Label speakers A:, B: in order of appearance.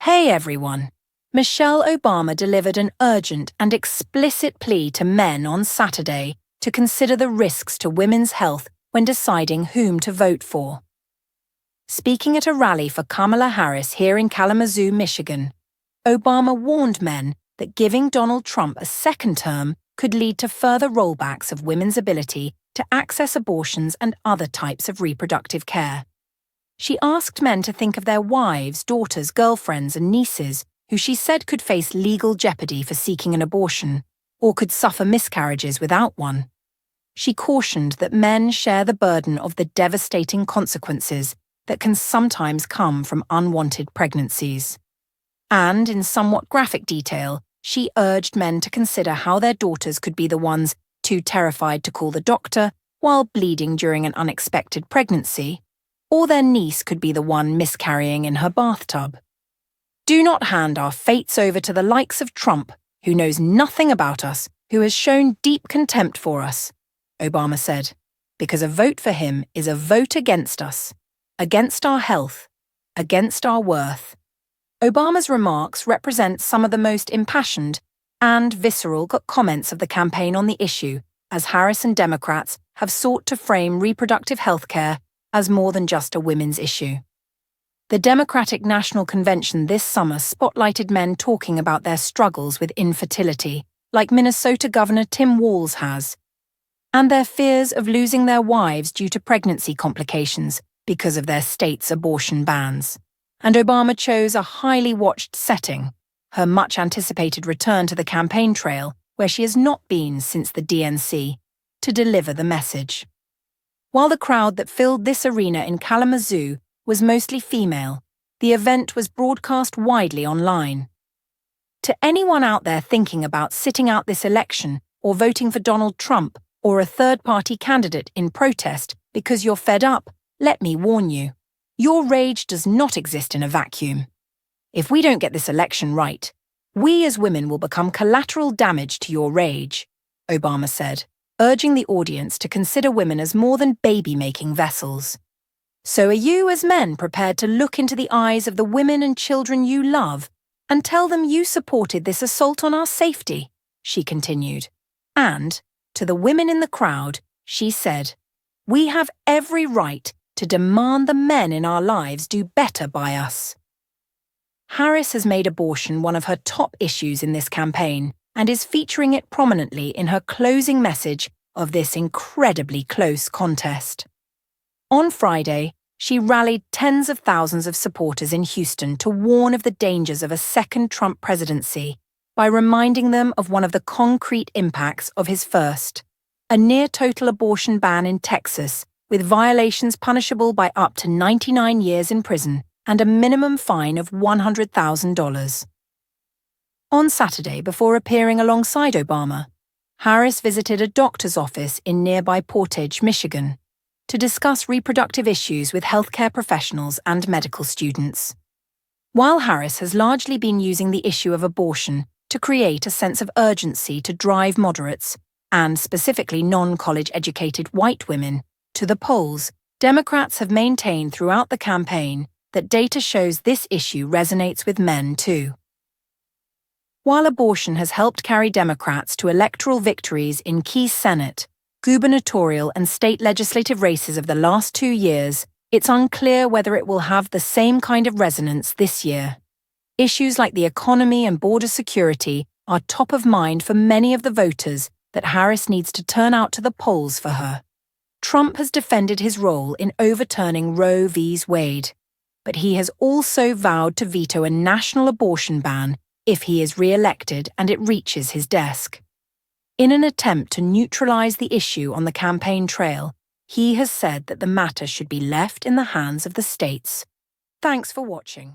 A: Hey everyone! Michelle Obama delivered an urgent and explicit plea to men on Saturday to consider the risks to women's health when deciding whom to vote for. Speaking at a rally for Kamala Harris here in Kalamazoo, Michigan, Obama warned men that giving Donald Trump a second term could lead to further rollbacks of women's ability to access abortions and other types of reproductive care. She asked men to think of their wives, daughters, girlfriends, and nieces who she said could face legal jeopardy for seeking an abortion or could suffer miscarriages without one. She cautioned that men share the burden of the devastating consequences that can sometimes come from unwanted pregnancies. And, in somewhat graphic detail, she urged men to consider how their daughters could be the ones too terrified to call the doctor while bleeding during an unexpected pregnancy, or their niece could be the one miscarrying in her bathtub. Do not hand our fates over to the likes of Trump, who knows nothing about us, who has shown deep contempt for us, Obama said, because a vote for him is a vote against us, against our health, against our worth. Obama's remarks represent some of the most impassioned and visceral comments of the campaign on the issue, as Harris and Democrats have sought to frame reproductive health care as more than just a women's issue. The Democratic National Convention this summer spotlighted men talking about their struggles with infertility, like Minnesota Governor Tim Walz has, and their fears of losing their wives due to pregnancy complications because of their state's abortion bans. And Obama chose a highly watched setting, her much-anticipated return to the campaign trail, where she has not been since the DNC, to deliver the message. While the crowd that filled this arena in Kalamazoo was mostly female, the event was broadcast widely online. To anyone out there thinking about sitting out this election or voting for Donald Trump or a third-party candidate in protest because you're fed up, let me warn you. Your rage does not exist in a vacuum. If we don't get this election right, we as women will become collateral damage to your rage, Obama said, urging the audience to consider women as more than baby-making vessels. So are you as men prepared to look into the eyes of the women and children you love and tell them you supported this assault on our safety? She continued. And, to the women in the crowd, she said, we have every right to demand the men in our lives do better by us. Harris has made abortion one of her top issues in this campaign and is featuring it prominently in her closing message of this incredibly close contest. On Friday, she rallied tens of thousands of supporters in Houston to warn of the dangers of a second Trump presidency by reminding them of one of the concrete impacts of his first, a near-total abortion ban in Texas, with violations punishable by up to 99 years in prison and a minimum fine of $100,000. On Saturday, before appearing alongside Obama, Harris visited a doctor's office in nearby Portage, Michigan, to discuss reproductive issues with healthcare professionals and medical students. While Harris has largely been using the issue of abortion to create a sense of urgency to drive moderates, and specifically non-college educated white women, to the polls, Democrats have maintained throughout the campaign that data shows this issue resonates with men too. While abortion has helped carry Democrats to electoral victories in key Senate, gubernatorial and state legislative races of the last 2 years, it's unclear whether it will have the same kind of resonance this year. Issues like the economy and border security are top of mind for many of the voters that Harris needs to turn out to the polls for her. Trump has defended his role in overturning Roe v. Wade, but he has also vowed to veto a national abortion ban if he is re-elected and it reaches his desk. In an attempt to neutralize the issue on the campaign trail, he has said that the matter should be left in the hands of the states. Thanks for watching.